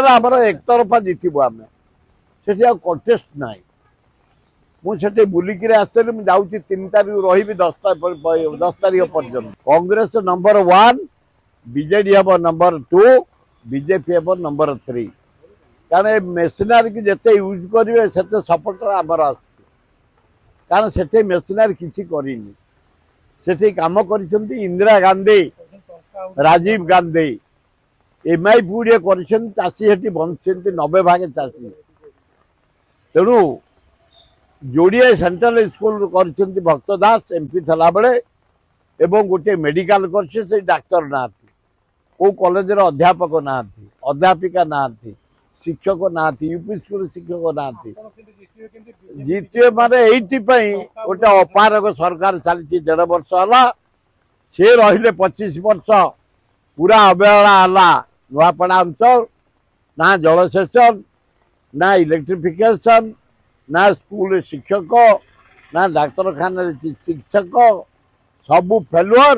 आमर एकतरफा जीतबू आम से कंटेस्ट ना मुझे बुलिकी आसली मुझे 3 तारीख रही 10 तारीख पर्यटन कांग्रेस नंबर 1 बीजेडी हम नंबर 2 बीजेपी हम नंबर 3 कारण मेसिनारी की जिते यूज करेंगे से सपोर्टर आमर कारण से मेसिनारी किसी करनी से कम कर इंदिरा गांधी राजीव गांधी एमआई पुड़े चाषी बंद 90 भाग चाषी तेणु जोड़े सेंट्रल स्कूल कर भक्त दास एमपी थला बेले एवं गोटे मेडिकल कर डाक्तर ना को कॉलेज अध्यापक ना अध्यापिका ना शिक्षक ना यूपी स्कूल शिक्षक ना जीते माने ये गोटे अपारक सरकार चली 1.5 वर्ष है सी रही 25 वर्ष पूरा अवहेला है नुआपड़ा अंचल ना जलसेचन ना इलेक्ट्रिफिकेशन ना स्कूल शिक्षक ना डाक्तरखाना चिकित्सक सबू फेलुअर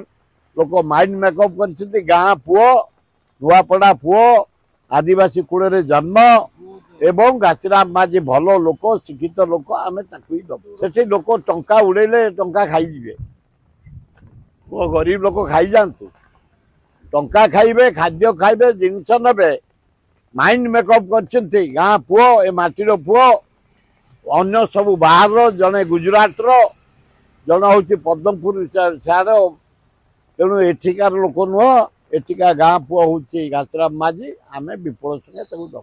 लोक माइंड मेकअप कर गाँ पुओ नुआपड़ा पुओ आदिवासी कूल जन्म एवं घासीराम माझी भल लोक शिक्षित लोक आम दबू से लोक टंका उड़ेले टंका खाईजे गरीब लोक खाई जातु टंका खाइबे खाद्य खाइबे जिनस ने माइंड मेकअप कर गाँ पुओ ए माटीर पुओ अन्य सब बाहर जड़े गुजरात जन हूँ पद्मपुर सियाड़ तेणु एठिकार लोक नुह एठिका गाँ पुओ हूँ घासीराम माझी आम विपुल संगे दबू।